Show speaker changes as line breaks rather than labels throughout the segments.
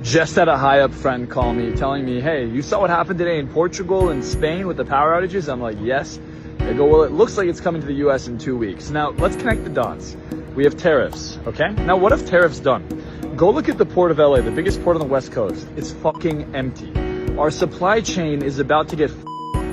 Just had a high-up friend call me telling me, hey, you saw what happened today in Portugal and Spain with the power outages? I'm like, yes. They go, well, it looks like it's coming to the US in 2 weeks. Now, let's connect the dots. We have tariffs, okay? Now, what have tariffs done? Go look at the port of LA, the biggest port on the West Coast. It's fucking empty. Our supply chain is about to get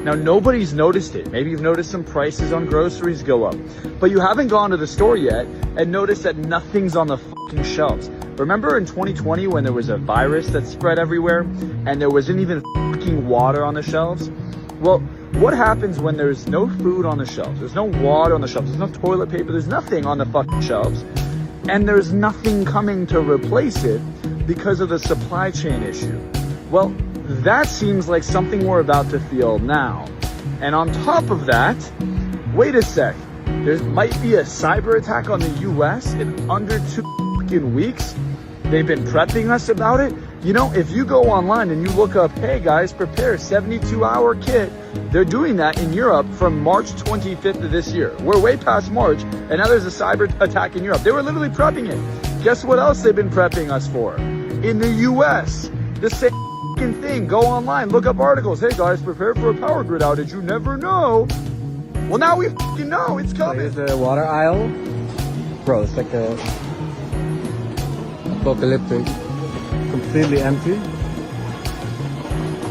Now, nobody's noticed it. Maybe you've noticed some prices on groceries go up, but you haven't gone to the store yet and noticed that nothing's on the fucking shelves. Remember in 2020 when there was a virus that spread everywhere and there wasn't even fucking water on the shelves? Well, what happens when there's no food on the shelves? There's no water on the shelves. There's no toilet paper. There's nothing on the fucking shelves. And there's nothing coming to replace it because of the supply chain issue. Well, that seems like something we're about to feel now. And on top of that, wait a sec. There might be a cyber attack on the US in under 2 fucking weeks. They've been prepping us about it. You know, if you go online and you look up, hey guys, prepare 72-hour kit, they're doing that in Europe from March 25th of this year. We're way past March, and now there's a cyber attack in Europe. They were literally prepping it. Guess what else they've been prepping us for? In the US, the same thing. Go online, look up articles. Hey guys, prepare for a power grid outage. You never know. Well, now we know it's coming.
So here's the water aisle. Bro, it's like a apocalyptic. Completely empty.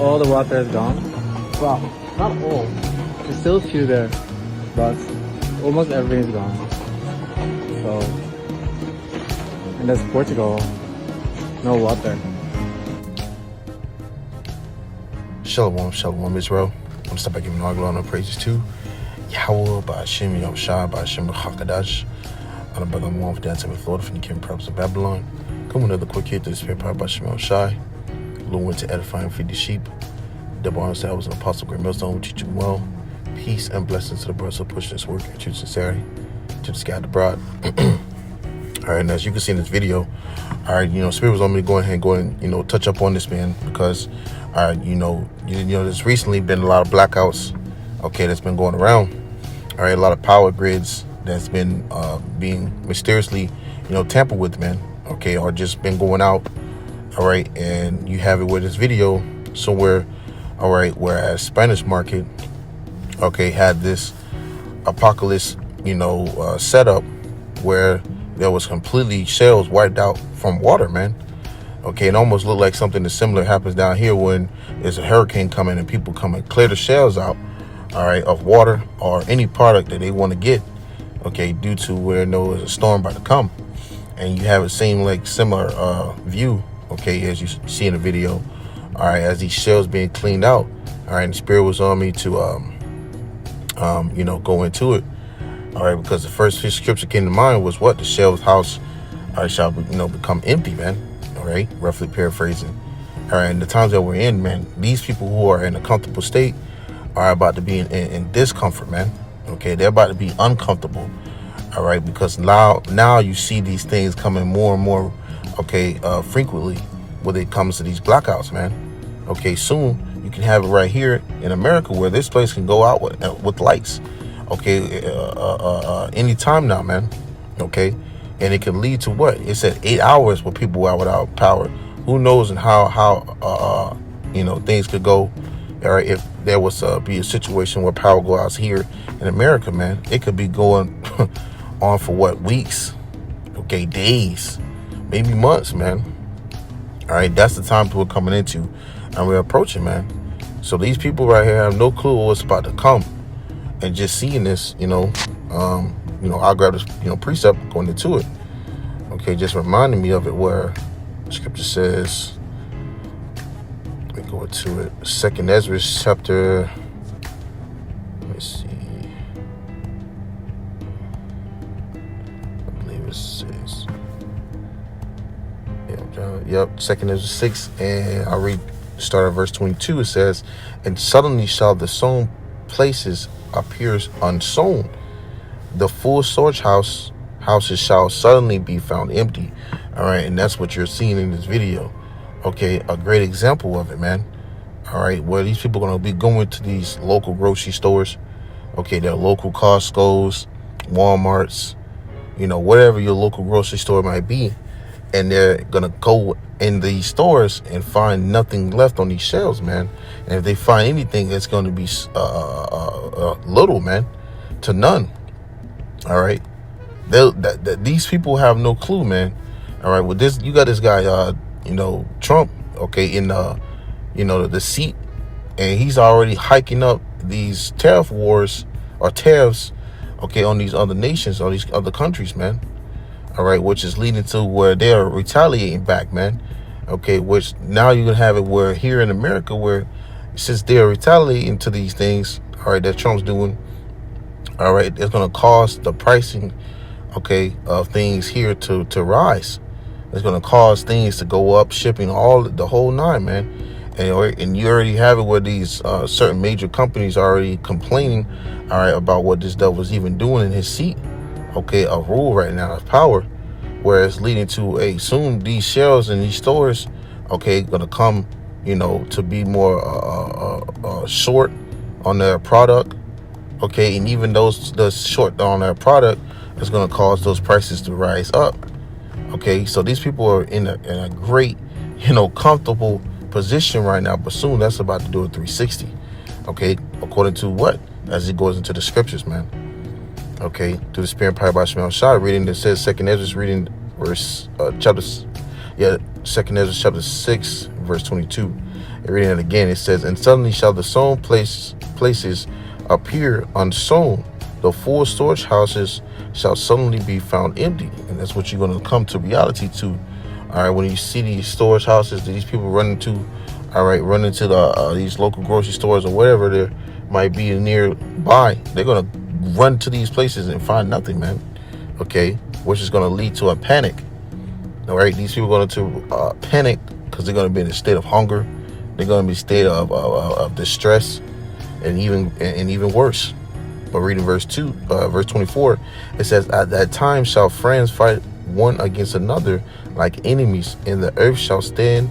All the water is gone. Well, not all. There's still a few there, but almost everything is gone. So, and that's Portugal. No water.
Shalom, shalom, Israel. I'm stop by giving all glory and praises to YAHAWAH, BAHASHAM, YAHAWASHI, BAHASHAM, HAKADASH. I'm about to move down to Florida from the King Prophets of Babylon. Come another quick hit to the Spirit Power by YAHAWASHI. Lord went to edify and feed the sheep. Double honor said I was an apostle, great millstone, will teach you well. Peace and blessings to the brothers who push this work and true sincerity to the sky abroad. Alright, and as you can see in this video, alright, you know, Spirit was on me to go ahead and, you know, touch up on this, man, because you know, there's recently been a lot of blackouts, okay, that's been going around. All right, a lot of power grids that's been being mysteriously, you know, tampered with, man, okay, or just been going out. All right, and you have it with this video somewhere, all right, whereas Spanish market, okay, had this apocalypse, you know, setup where there was completely shells wiped out from water, man. Okay, it almost looked like something that's similar happens down here when there's a hurricane coming and people come and clear the shells out, all right, of water or any product that they want to get, okay, due to where there's a storm about to come. And you have the same, like, similar view, okay, as you see in the video, all right, as these shells being cleaned out, all right, and the Spirit was on me to, you know, go into it, all right, because the first scripture came to mind was what? The shells house, all right, shall, you know, become empty, man. All right, roughly paraphrasing. All right, and the times that we're in, man, these people who are in a comfortable state are about to be in discomfort, man. Okay, they're about to be uncomfortable. All right, because now you see these things coming more and more, okay, frequently when it comes to these blackouts, man. Okay, soon you can have it right here in America where this place can go out with lights. Okay, anytime now, man. Okay. And it can lead to what? It said 8 hours where people are without power. Who knows and how you know, things could go. All right, if there was be a situation where power go out here in America, man, it could be going on for what, weeks, okay, days, maybe months, man. All right, that's the time we're coming into, and we're approaching, man. So these people right here have no clue what's about to come, and just seeing this, you know, I'll grab this, you know, precept going into it. Okay, just reminding me of it where the scripture says, let me go into it. 2nd Ezra chapter, let me see. I believe it says, yep, 2nd Ezra 6, and I'll start at verse 22. It says, and suddenly shall the sown places appear unsown. The full storage houses shall suddenly be found empty. All right, and that's what you're seeing in this video. Okay, a great example of it, man. All right, where these people are going to be going to these local grocery stores. Okay, their local Costco's, Walmart's, you know, whatever your local grocery store might be, and they're going to go in these stores and find nothing left on these shelves, man. And if they find anything, it's going to be little, man, to none. All right, these people have no clue, man. All right, with this, you got this guy, Trump, okay, in the seat, and he's already hiking up these tariff wars or tariffs, okay, on these other nations, on these other countries, man. All right, which is leading to where they are retaliating back, man. Okay, which now you're gonna have it where here in America, where since they are retaliating to these things, all right, that Trump's doing, all right, it's gonna cause the pricing, okay, of things here to rise. It's gonna cause things to go up, shipping, the whole nine, man. And you already have it where these certain major companies are already complaining, all right, about what this devil's even doing in his seat, okay, of rule right now, of power, where it's leading to soon these shelves and these stores, okay, gonna come, to be more short on their product, okay, and even those short on their product is gonna cause those prices to rise up, okay. So these people are in a great, comfortable position right now, but soon that's about to do a 360, okay, according to what, as it goes into the scriptures, man. Okay, through the spirit power by YAHAWASHI, reading that says Second Ezra, reading Second Ezra chapter 6 verse 22, and reading it again, it says, and suddenly shall the sown places appear unsown, the full storage houses shall suddenly be found empty. And that's what you're going to come to reality to, all right, when you see these storage houses that these people run into, all right, run into these local grocery stores or whatever there might be nearby, they're going to run to these places and find nothing, man, okay, which is going to lead to a panic. All right, these people are going to panic because they're going to be in a state of hunger, they're going to be in a state of distress, and even worse. But reading verse 24, it says, at that time shall friends fight one against another like enemies, and the earth shall stand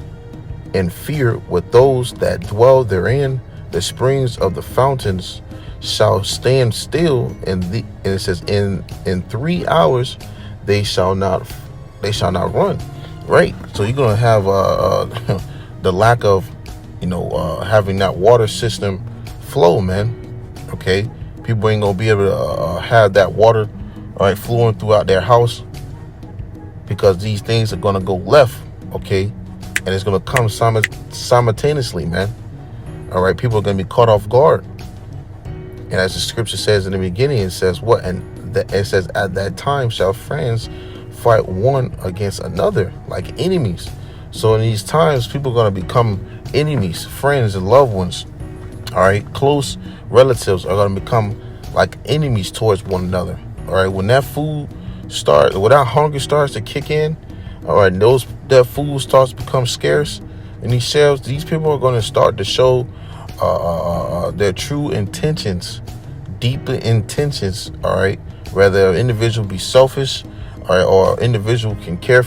in fear with those that dwell therein. The springs of the fountains shall stand still, and it says in 3 hours they shall not run. Right, so you're gonna have the lack of having that water system flow, man. Okay, people ain't gonna be able to have that water, all right, flowing throughout their house, because these things are gonna go left, okay, and it's gonna come simultaneously, man. All right, people are gonna be caught off guard. And as the scripture says in the beginning, it says what? It says, at that time shall friends fight one against another like enemies. So in these times, people are going to become enemies, friends and loved ones. All right, close relatives are going to become like enemies towards one another. All right, when that hunger starts to kick in, all right, that food starts to become scarce in these shelves, these people are going to start to show their true intentions, deep intentions. All right, whether an individual be selfish, all right, or an individual can care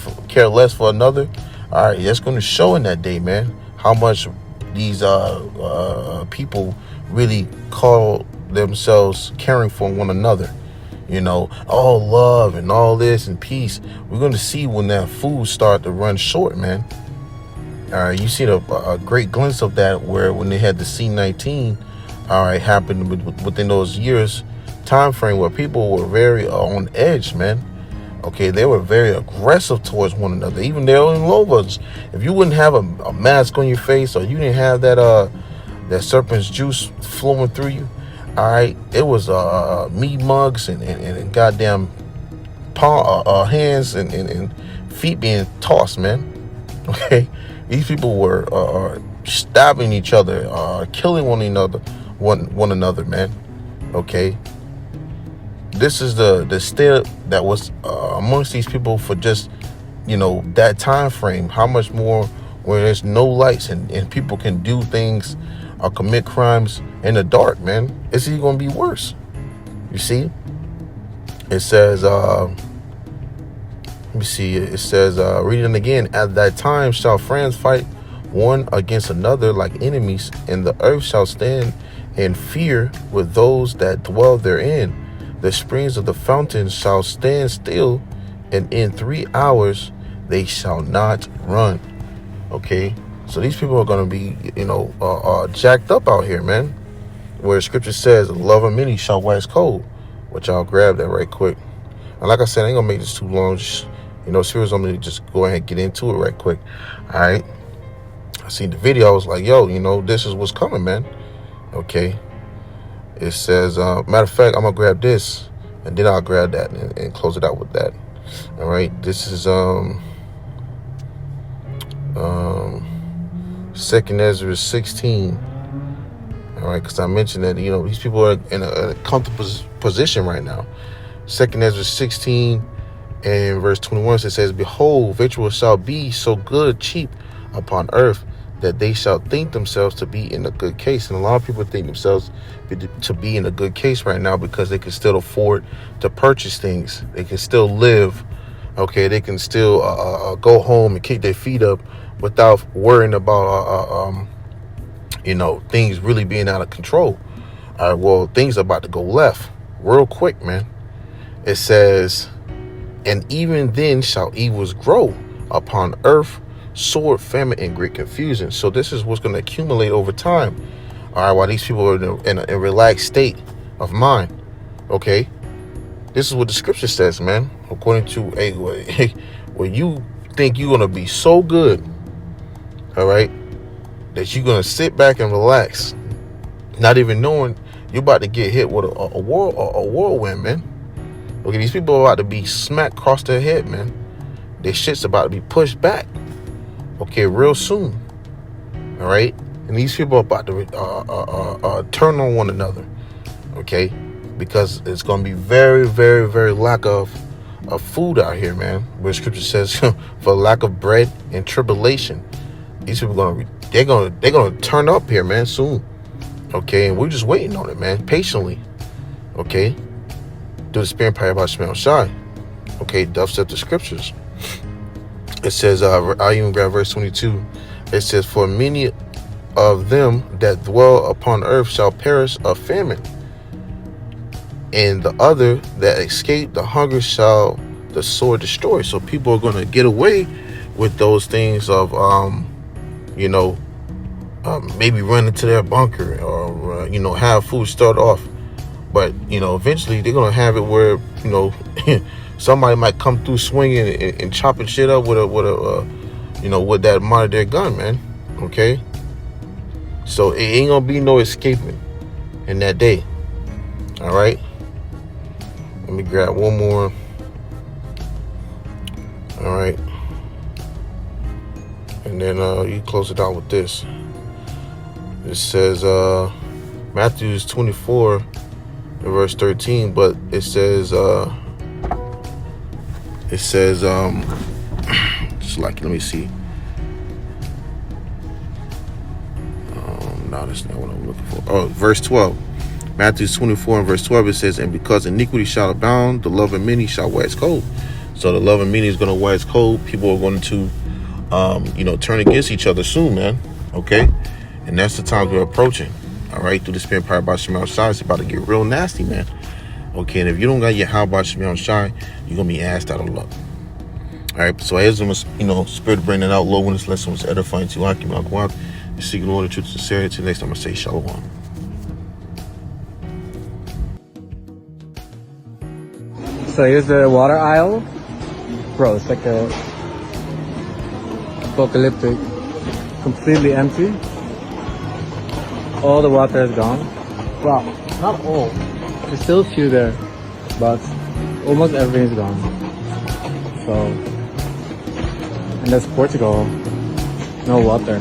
less for another. All right, that's going to show in that day, man, how much these people really call themselves caring for one another. All love and all this and peace. We're going to see when that food start to run short, man. All right, you seen a great glimpse of that where when they had the C-19, all right, happened within those years time frame, where people were very on edge, man. Okay, they were very aggressive towards one another, even their own lovers. If you wouldn't have a mask on your face, or you didn't have that serpent's juice flowing through you, all right, it was meat mugs and goddamn hands and feet being tossed, man. Okay. These people were stabbing each other, killing one another, man. Okay, this is the state that was amongst these people for just that time frame. How much more where there's no lights and people can do things or commit crimes in the dark, man? It's even gonna be worse. You see, it says. Let me see. It says, reading again, at that time shall friends fight one against another like enemies, and the earth shall stand in fear with those that dwell therein. The springs of the fountains shall stand still, and in 3 hours they shall not run. Okay, so these people are going to be, jacked up out here, man. Where scripture says, the love of many shall wax cold, which I'll grab that right quick. And like I said, I ain't going to make this too long. Just, Spirit's going to just go ahead and get into it right quick. All right. I seen the video. I was like, yo, this is what's coming, man. Okay. It says, matter of fact, I'm going to grab this, and then I'll grab that and close it out with that. All right. This is 2nd Ezra 16. All right, because I mentioned that, these people are in a comfortable position right now. 2nd Ezra 16 and verse 21, it says, behold, victuals shall be so good, cheap upon earth, that they shall think themselves to be in a good case. And a lot of people think themselves to be in a good case right now because they can still afford to purchase things. They can still live. Okay, they can still go home and kick their feet up without worrying about things really being out of control. All right, well, things are about to go left real quick, man. It says, and even then shall evils grow upon earth, sword, famine, and great confusion. So this is what's going to accumulate over time. All right, while these people are in a relaxed state of mind. Okay, this is what the scripture says, man. According to where you think you're going to be so good, all right, that you're going to sit back and relax, not even knowing you're about to get hit with a whirlwind, man. Okay, these people are about to be smacked across their head, man. Their shit's about to be pushed back. Okay, real soon. All right, and these people are about to turn on one another. Okay, because it's going to be very, very, very lack of food out here, man. Where scripture says, for lack of bread and tribulation, these people they're gonna turn up here, man, soon. Okay, and we're just waiting on it, man, patiently. Okay, through the Spirit power by Shemel Shai. Okay, thus said the scriptures. It says, I'll even grab verse 22. It says, for many of them that dwell upon earth shall perish of famine, and the other that escape the hunger shall the sword destroy. So people are going to get away with those things of maybe run into their bunker or have food start off, but eventually they're going to have it where somebody might come through swinging and chopping shit up with that modern gun, man. Okay, so it ain't gonna be no escaping in that day. All right, let me grab one more. All right, and then you close it out with this. It says Matthew 24 verse 13, but it says just like, let me see. No, that's not what I'm looking for. Oh, verse 12. Matthew 24 and verse 12, it says, and because iniquity shall abound, the love of many shall wax cold. So the love of many is going to wax cold. People are going to turn against each other soon, man. Okay, and that's the time we're approaching. All right, through the Spirit power by Shemel Shai, it's about to get real nasty, man. Okay, and if you don't got YAHAWAH by Shemel Shai, you're gonna be asked out of luck. All right, so as Spirit bringing it out low when this lesson was edifying to you, seek the Lord the truth and sincerity. Till next time, I say shalom.
So here's the water aisle. Bro, it's like a apocalyptic, completely empty. All the water is gone. Well, not all. There's still a few there, but almost everything is gone. So, and that's Portugal. No water.